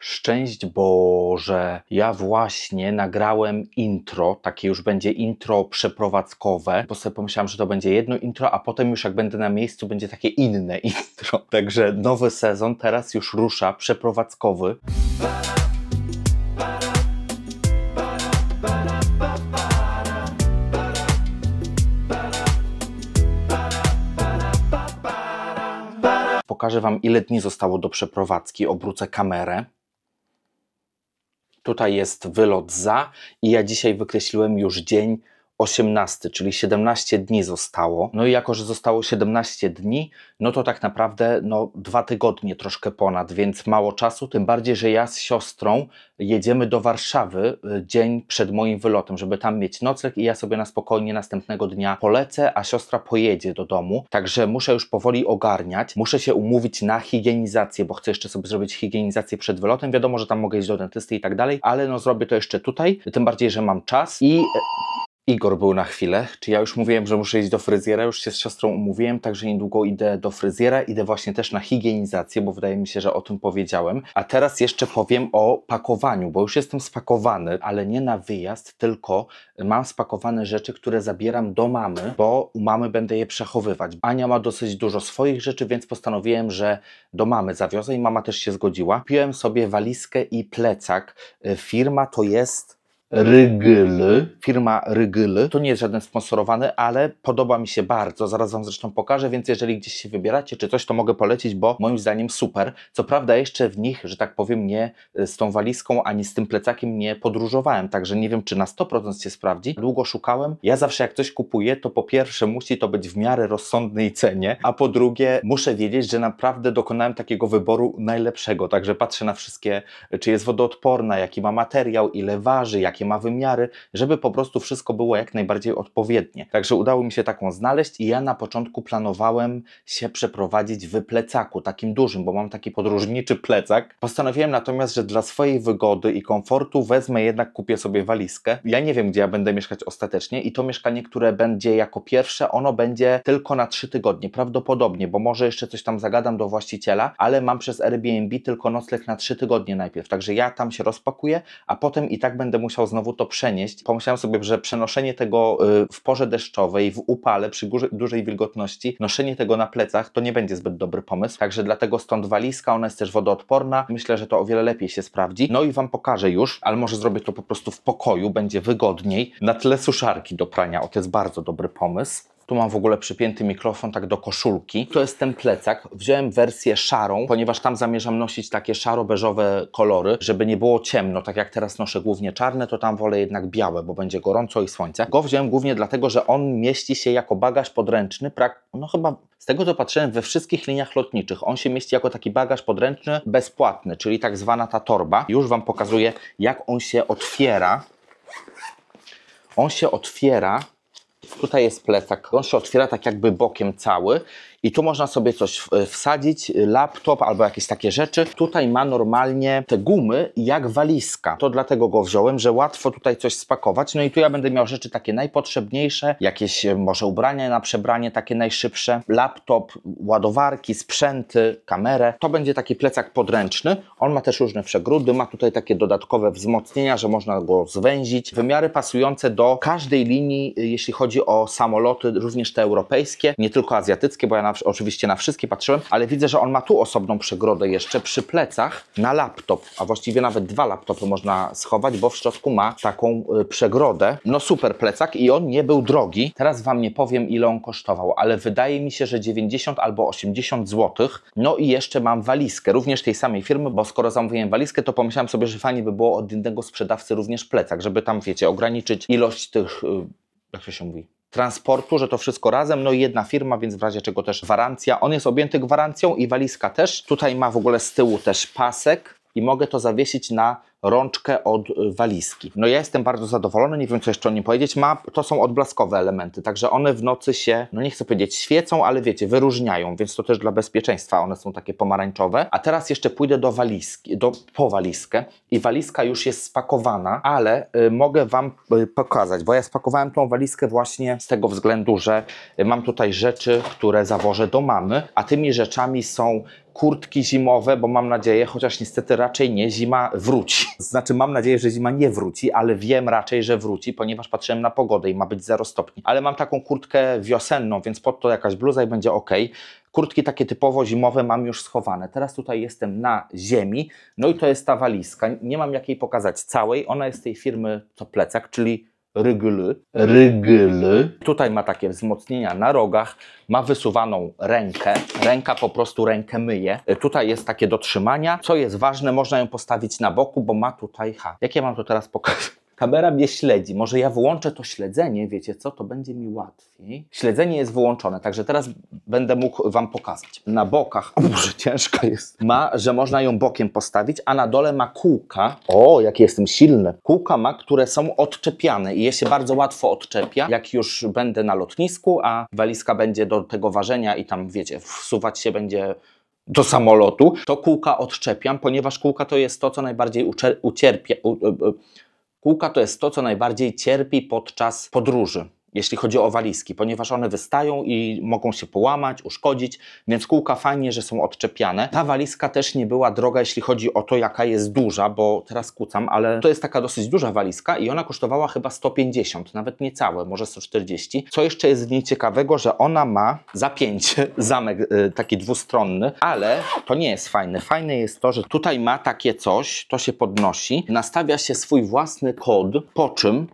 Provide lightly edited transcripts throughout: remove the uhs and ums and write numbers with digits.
Szczęść Boże, ja właśnie nagrałem intro, takie już będzie intro przeprowadzkowe, bo sobie pomyślałem, że to będzie jedno intro, a potem już jak będę na miejscu, będzie takie inne intro. Także nowy sezon teraz już rusza, przeprowadzkowy. Pokażę Wam, ile dni zostało do przeprowadzki, obrócę kamerę. Tutaj jest wylot za i ja dzisiaj wykreśliłem już dzień 18, czyli 17 dni zostało. No i jako, że zostało 17 dni, no to tak naprawdę 2 tygodnie troszkę ponad, więc mało czasu, tym bardziej, że ja z siostrą jedziemy do Warszawy dzień przed moim wylotem, żeby tam mieć nocleg i ja sobie na spokojnie następnego dnia polecę, a siostra pojedzie do domu, także muszę już powoli ogarniać, muszę się umówić na higienizację, bo chcę jeszcze sobie zrobić higienizację przed wylotem, wiadomo, że tam mogę iść do dentysty i tak dalej, ale zrobię to jeszcze tutaj, tym bardziej, że mam czas i... Igor był na chwilę, czy ja już mówiłem, że muszę iść do fryzjera, już się z siostrą umówiłem, także niedługo idę do fryzjera, idę właśnie też na higienizację, bo wydaje mi się, że o tym powiedziałem. A teraz jeszcze powiem o pakowaniu, bo już jestem spakowany, ale nie na wyjazd, tylko mam spakowane rzeczy, które zabieram do mamy, bo u mamy będę je przechowywać. Ania ma dosyć dużo swoich rzeczy, więc postanowiłem, że do mamy zawiozę i mama też się zgodziła. Kupiłem sobie walizkę i plecak. Firma to jest... Firma Rygyl. To nie jest żaden sponsorowany, ale podoba mi się bardzo. Zaraz Wam zresztą pokażę, więc jeżeli gdzieś się wybieracie czy coś, to mogę polecić, bo moim zdaniem super. Co prawda jeszcze w nich, że tak powiem, nie z tą walizką, ani z tym plecakiem nie podróżowałem, także nie wiem, czy na 100% się sprawdzi. Długo szukałem. Ja zawsze jak coś kupuję, to po pierwsze musi to być w miarę rozsądnej cenie, a po drugie muszę wiedzieć, że naprawdę dokonałem takiego wyboru najlepszego. Także patrzę na wszystkie, czy jest wodoodporna, jaki ma materiał, ile waży, jakie ma wymiary, żeby po prostu wszystko było jak najbardziej odpowiednie. Także udało mi się taką znaleźć i ja na początku planowałem się przeprowadzić w plecaku, takim dużym, bo mam taki podróżniczy plecak. Postanowiłem natomiast, że dla swojej wygody i komfortu wezmę jednak, kupię sobie walizkę. Ja nie wiem, gdzie ja będę mieszkać ostatecznie i to mieszkanie, które będzie jako pierwsze, ono będzie tylko na 3 tygodnie, prawdopodobnie, bo może jeszcze coś tam zagadam do właściciela, ale mam przez Airbnb tylko nocleg na 3 tygodnie najpierw, także ja tam się rozpakuję, a potem i tak będę musiał znowu to przenieść. Pomyślałem sobie, że przenoszenie tego w porze deszczowej, w upale, przy dużej wilgotności, noszenie tego na plecach to nie będzie zbyt dobry pomysł, także dlatego stąd walizka, ona jest też wodoodporna, myślę, że to o wiele lepiej się sprawdzi. No i Wam pokażę już, ale może zrobię to po prostu w pokoju, będzie wygodniej, na tle suszarki do prania, to jest bardzo dobry pomysł. Tu mam w ogóle przypięty mikrofon tak do koszulki. To jest ten plecak. Wziąłem wersję szarą, ponieważ tam zamierzam nosić takie szaro-beżowe kolory, żeby nie było ciemno. Tak jak teraz noszę głównie czarne, to tam wolę jednak białe, bo będzie gorąco i słońce. Go wziąłem głównie dlatego, że on mieści się jako bagaż podręczny, chyba z tego co patrzyłem we wszystkich liniach lotniczych. On się mieści jako taki bagaż podręczny bezpłatny, czyli tak zwana ta torba. Już Wam pokazuję, jak on się otwiera. On się otwiera. Tutaj jest plecak, on się otwiera tak jakby bokiem cały i tu można sobie coś wsadzić, laptop albo jakieś takie rzeczy. Tutaj ma normalnie te gumy jak walizka. To dlatego go wziąłem, że łatwo tutaj coś spakować. No i tu ja będę miał rzeczy takie najpotrzebniejsze, jakieś może ubrania na przebranie takie najszybsze, laptop, ładowarki, sprzęty, kamerę. To będzie taki plecak podręczny. On ma też różne przegródy, ma tutaj takie dodatkowe wzmocnienia, że można go zwęzić. Wymiary pasujące do każdej linii, jeśli chodzi o samoloty, również te europejskie, nie tylko azjatyckie, bo ja oczywiście na wszystkie patrzyłem, ale widzę, że on ma tu osobną przegrodę jeszcze przy plecach na laptop, a właściwie nawet 2 laptopy można schować, bo w środku ma taką przegrodę. No super plecak i on nie był drogi. Teraz Wam nie powiem, ile on kosztował, ale wydaje mi się, że 90 albo 80 zł. No i jeszcze mam walizkę, również tej samej firmy, bo skoro zamówiłem walizkę, to pomyślałem sobie, że fajnie by było od innego sprzedawcy również plecak, żeby tam, wiecie, ograniczyć ilość tych, jak to się mówi, transportu, że to wszystko razem, no i jedna firma, więc w razie czego też gwarancja. On jest objęty gwarancją i walizka też. Tutaj ma w ogóle z tyłu też pasek i mogę to zawiesić na rączkę od walizki. No ja jestem bardzo zadowolony, nie wiem co jeszcze o nim powiedzieć. To są odblaskowe elementy, także one w nocy się, no nie chcę powiedzieć świecą, ale wiecie, wyróżniają, więc to też dla bezpieczeństwa, one są takie pomarańczowe. A teraz jeszcze pójdę do walizki, po walizkę i walizka już jest spakowana, ale mogę Wam pokazać, bo ja spakowałem tą walizkę właśnie z tego względu, że mam tutaj rzeczy, które zawożę do mamy, a tymi rzeczami są kurtki zimowe, bo mam nadzieję, chociaż niestety raczej nie, zima wróci. Znaczy mam nadzieję, że zima nie wróci, ale wiem raczej, że wróci, ponieważ patrzyłem na pogodę i ma być 0 stopni. Ale mam taką kurtkę wiosenną, więc pod to jakaś bluza i będzie ok. Kurtki takie typowo zimowe mam już schowane. Teraz tutaj jestem na ziemi, no i to jest ta walizka. Nie mam jak jej pokazać całej, ona jest z tej firmy co plecak, czyli Rygly. Tutaj ma takie wzmocnienia na rogach, ma wysuwaną rękę. Ręka po prostu rękę myje. Tutaj jest takie do trzymania. Co jest ważne, można ją postawić na boku, bo ma tutaj... Jak ja mam to teraz pokazać? Kamera mnie śledzi. Może ja wyłączę to śledzenie, wiecie co? To będzie mi łatwiej. Śledzenie jest wyłączone, także teraz będę mógł wam pokazać. Na bokach, o Boże, ciężka jest. Ma, że można ją bokiem postawić, a na dole ma kółka. O, jakie jestem silny. Kółka ma, które są odczepiane i je się bardzo łatwo odczepia, jak już będę na lotnisku, a walizka będzie do tego ważenia i tam, wiecie, wsuwać się będzie do samolotu. To kółka odczepiam, ponieważ kółka to jest to, co najbardziej Kółka to jest to, co najbardziej cierpi podczas podróży, jeśli chodzi o walizki, ponieważ one wystają i mogą się połamać, uszkodzić, więc kółka fajnie, że są odczepiane. Ta walizka też nie była droga, jeśli chodzi o to, jaka jest duża, bo teraz kucam, ale to jest taka dosyć duża walizka i ona kosztowała chyba 150, nawet niecałe, może 140. Co jeszcze jest w niej ciekawego, że ona ma zapięcie, zamek taki dwustronny, ale to nie jest fajne. Fajne jest to, że tutaj ma takie coś, to się podnosi, nastawia się swój własny kod, po czym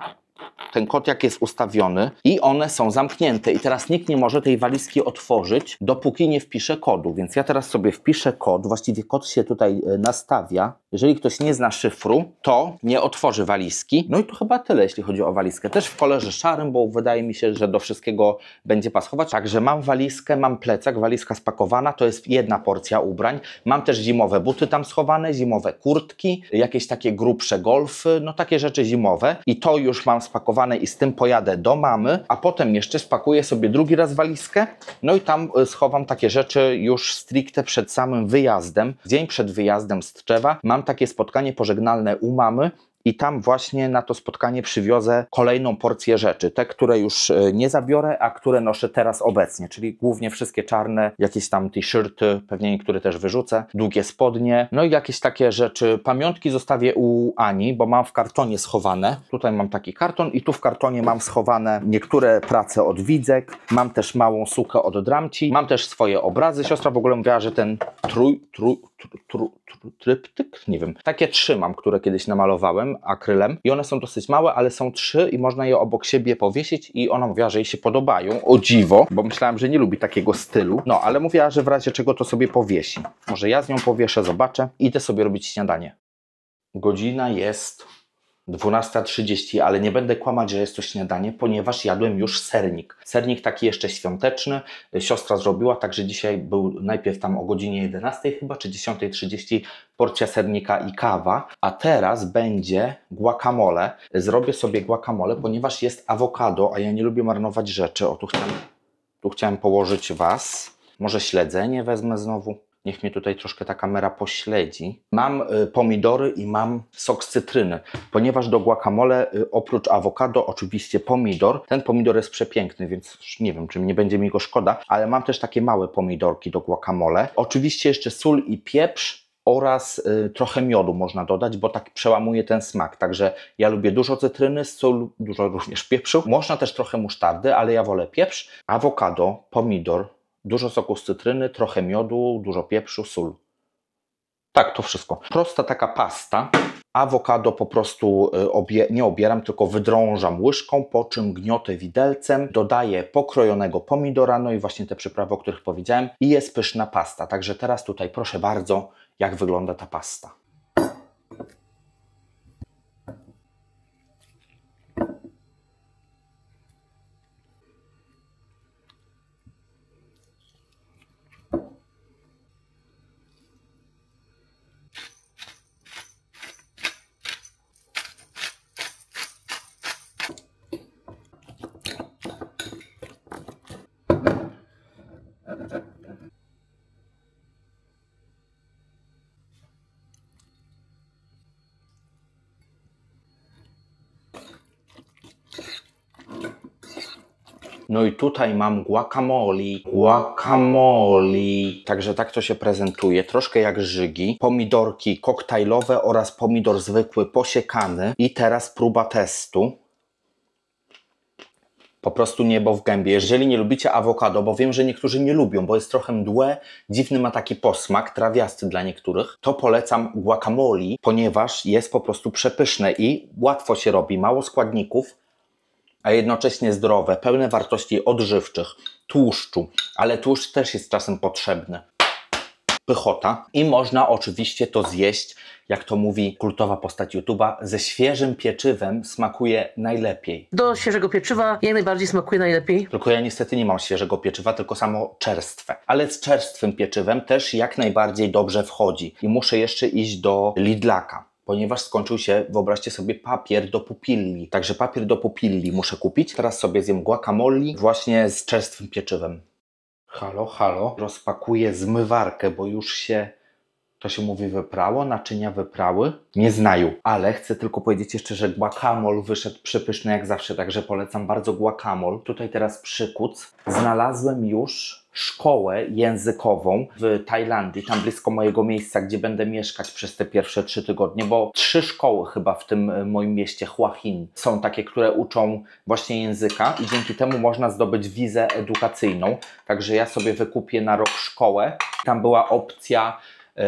ten kod jak jest ustawiony i one są zamknięte i teraz nikt nie może tej walizki otworzyć, dopóki nie wpisze kodu, więc ja teraz sobie wpiszę kod, właściwie kod się tutaj nastawia. Jeżeli ktoś nie zna szyfru, to nie otworzy walizki. No i to chyba tyle, jeśli chodzi o walizkę. Też w kolorze szarym, bo wydaje mi się, że do wszystkiego będzie pasować. Także mam walizkę, mam plecak, walizka spakowana, to jest jedna porcja ubrań. Mam też zimowe buty tam schowane, zimowe kurtki, jakieś takie grubsze golfy, no takie rzeczy zimowe. I to już mam spakowane i z tym pojadę do mamy, a potem jeszcze spakuję sobie drugi raz walizkę, no i tam schowam takie rzeczy już stricte przed samym wyjazdem. Dzień przed wyjazdem z Tczewa mam takie spotkanie pożegnalne u mamy i tam właśnie na to spotkanie przywiozę kolejną porcję rzeczy. Te, które już nie zabiorę, a które noszę teraz obecnie, czyli głównie wszystkie czarne, jakieś tam t-shirty, pewnie niektóre też wyrzucę, długie spodnie, no i jakieś takie rzeczy. Pamiątki zostawię u Ani, bo mam w kartonie schowane. Tutaj mam taki karton i tu w kartonie mam schowane niektóre prace od widzek, mam też małą sukę od Dramci, mam też swoje obrazy. Siostra w ogóle mówiła, że ten tryptyk, nie wiem, takie 3 mam, które kiedyś namalowałem akrylem i one są dosyć małe, ale są 3 i można je obok siebie powiesić i ona mówiła, że jej się podobają, o dziwo, bo myślałem, że nie lubi takiego stylu, no ale mówiła, że w razie czego to sobie powiesi. Może ja z nią powieszę, zobaczę. Idę sobie robić śniadanie. Godzina jest 12:30, ale nie będę kłamać, że jest to śniadanie, ponieważ jadłem już sernik. Sernik taki jeszcze świąteczny, siostra zrobiła, także dzisiaj był najpierw tam o godzinie 11 chyba, czy 10:30 porcja sernika i kawa, a teraz będzie guacamole. Zrobię sobie guacamole, ponieważ jest awokado, a ja nie lubię marnować rzeczy. O, tu chciałem położyć was. Może śledzenie wezmę znowu. Niech mnie tutaj troszkę ta kamera pośledzi. Mam pomidory i mam sok z cytryny, ponieważ do guacamole oprócz awokado oczywiście pomidor. Ten pomidor jest przepiękny, więc nie wiem, czy nie będzie mi go szkoda, ale mam też takie małe pomidorki do guacamole. Oczywiście jeszcze sól i pieprz oraz trochę miodu można dodać, bo tak przełamuje ten smak. Także ja lubię dużo cytryny, sól, dużo również pieprzu. Można też trochę musztardy, ale ja wolę pieprz, awokado, pomidor, dużo soku z cytryny, trochę miodu, dużo pieprzu, sól. Tak, to wszystko. Prosta taka pasta. Awokado po prostu nie obieram, tylko wydrążam łyżką, po czym gniotę widelcem, dodaję pokrojonego pomidora, no i właśnie te przyprawy, o których powiedziałem i jest pyszna pasta. Także teraz tutaj proszę bardzo, jak wygląda ta pasta. No i tutaj mam guacamole. Guacamole. Także tak to się prezentuje. Troszkę jak żygi. Pomidorki koktajlowe oraz pomidor zwykły posiekany. I teraz próba testu. Po prostu niebo w gębie. Jeżeli nie lubicie awokado, bo wiem, że niektórzy nie lubią, bo jest trochę mdłe, dziwny ma taki posmak, trawiasty dla niektórych, to polecam guacamole, ponieważ jest po prostu przepyszne i łatwo się robi, mało składników, a jednocześnie zdrowe, pełne wartości odżywczych, tłuszczu, ale tłuszcz też jest czasem potrzebny. Pychota. I można oczywiście to zjeść, jak to mówi kultowa postać YouTube'a, ze świeżym pieczywem smakuje najlepiej. Do świeżego pieczywa jak najbardziej smakuje najlepiej. Tylko ja niestety nie mam świeżego pieczywa, tylko samo czerstwe. Ale z czerstwym pieczywem też jak najbardziej dobrze wchodzi. I muszę jeszcze iść do Lidlaka, ponieważ skończył się, wyobraźcie sobie, papier do pupilli. Także papier do pupilli muszę kupić. Teraz sobie zjem guacamole właśnie z czerstwym pieczywem. Halo, halo. Rozpakuję zmywarkę, bo już się, to się mówi, wyprało, naczynia wyprały. Nie znają, ale chcę tylko powiedzieć jeszcze, że guacamole wyszedł przepyszny jak zawsze, także polecam bardzo guacamole. Tutaj teraz przykuc. Znalazłem już szkołę językową w Tajlandii, tam blisko mojego miejsca, gdzie będę mieszkać przez te pierwsze 3 tygodnie, bo 3 szkoły chyba w tym moim mieście, Hua Hin, są takie, które uczą właśnie języka i dzięki temu można zdobyć wizę edukacyjną. Także ja sobie wykupię na rok szkołę. Tam była opcja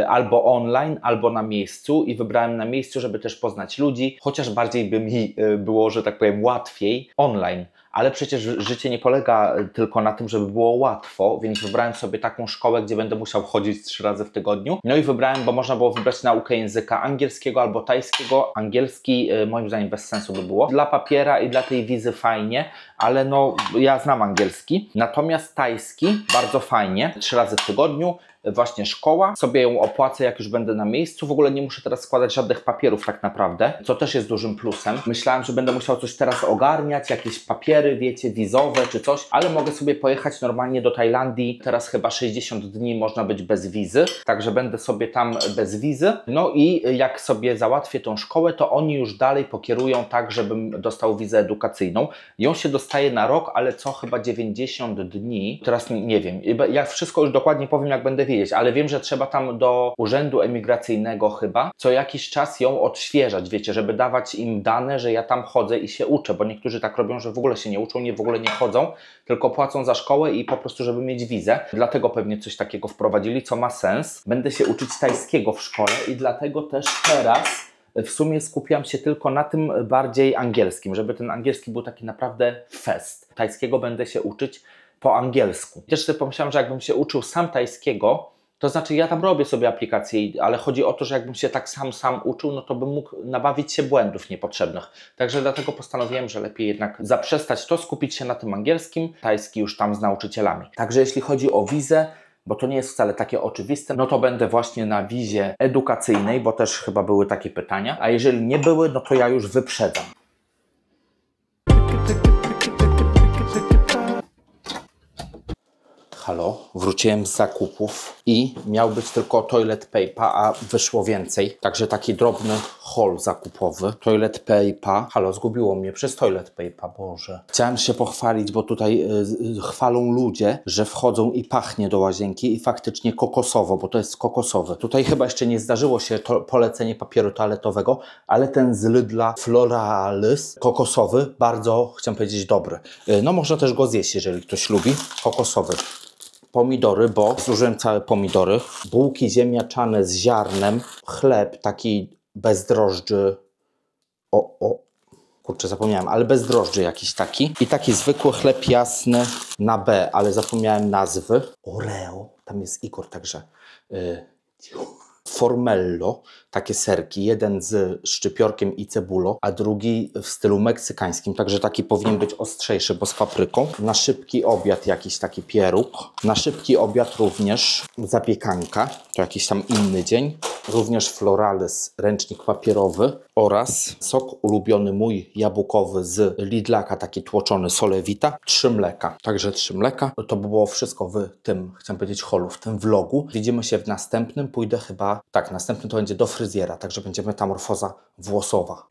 albo online, albo na miejscu i wybrałem na miejscu, żeby też poznać ludzi, chociaż bardziej by mi było, że tak powiem, łatwiej online. Ale przecież życie nie polega tylko na tym, żeby było łatwo, więc wybrałem sobie taką szkołę, gdzie będę musiał chodzić 3 razy w tygodniu. No i wybrałem, bo można było wybrać naukę języka angielskiego albo tajskiego. Angielski moim zdaniem bez sensu by było. Dla papiera i dla tej wizy fajnie, ale no ja znam angielski. Natomiast tajski bardzo fajnie, 3 razy w tygodniu. Właśnie szkoła, sobie ją opłacę, jak już będę na miejscu. W ogóle nie muszę teraz składać żadnych papierów tak naprawdę, co też jest dużym plusem. Myślałem, że będę musiał coś teraz ogarniać, jakieś papiery, wiecie, wizowe czy coś, ale mogę sobie pojechać normalnie do Tajlandii. Teraz chyba 60 dni można być bez wizy, także będę sobie tam bez wizy. No i jak sobie załatwię tą szkołę, to oni już dalej pokierują tak, żebym dostał wizę edukacyjną. Ją się dostaje na rok, ale co chyba 90 dni. Teraz nie wiem, ja wszystko już dokładnie powiem, jak będę wiedzieć, ale wiem, że trzeba tam do urzędu emigracyjnego chyba co jakiś czas ją odświeżać, wiecie, żeby dawać im dane, że ja tam chodzę i się uczę, bo niektórzy tak robią, że w ogóle się nie uczą, w ogóle nie chodzą, tylko płacą za szkołę i po prostu, żeby mieć wizę. Dlatego pewnie coś takiego wprowadzili, co ma sens. Będę się uczyć tajskiego w szkole i dlatego też teraz w sumie skupiam się tylko na tym bardziej angielskim, żeby ten angielski był taki naprawdę fest. Tajskiego będę się uczyć po angielsku. Też sobie pomyślałem, że jakbym się uczył sam tajskiego, to znaczy ja tam robię sobie aplikację, ale chodzi o to, że jakbym się tak sam uczył, no to bym mógł nabawić się błędów niepotrzebnych. Także dlatego postanowiłem, że lepiej jednak zaprzestać to, skupić się na tym angielskim, tajski już tam z nauczycielami. Także jeśli chodzi o wizę, bo to nie jest wcale takie oczywiste, no to będę właśnie na wizie edukacyjnej, bo też chyba były takie pytania, a jeżeli nie były, no to ja już wyprzedzam. Halo, wróciłem z zakupów i miał być tylko toilet paper, a wyszło więcej. Także taki drobny haul zakupowy. Toilet paper. Halo, zgubiło mnie przez toilet paper, Boże. Chciałem się pochwalić, bo tutaj chwalą ludzie, że wchodzą i pachnie do łazienki i faktycznie kokosowo, bo to jest kokosowy. Tutaj chyba jeszcze nie zdarzyło się polecenie papieru toaletowego, ale ten z Lidla Floralis kokosowy, bardzo, chciałem powiedzieć, dobry. No można też go zjeść, jeżeli ktoś lubi. Kokosowy. Pomidory, bo zużyłem całe pomidory, bułki ziemniaczane z ziarnem, chleb taki bez drożdży, kurczę, zapomniałem, ale bez drożdży jakiś taki i taki zwykły chleb jasny na B, ale zapomniałem nazwy. Oreo, tam jest Igor, także formello, takie serki, jeden z szczypiorkiem i cebulą, a drugi w stylu meksykańskim, także taki powinien być ostrzejszy, bo z papryką. Na szybki obiad jakiś taki pieróg, na szybki obiad również zapiekanka, to jakiś tam inny dzień, również Floralis, ręcznik papierowy oraz sok ulubiony mój jabłkowy z Lidlaka, taki tłoczony Solewita, 3 mleka. Także 3 mleka. To by było wszystko w tym, chciałem powiedzieć, holu, w tym vlogu. Widzimy się w następnym, pójdę chyba, tak, następny to będzie do fryzjera, także będzie metamorfoza włosowa.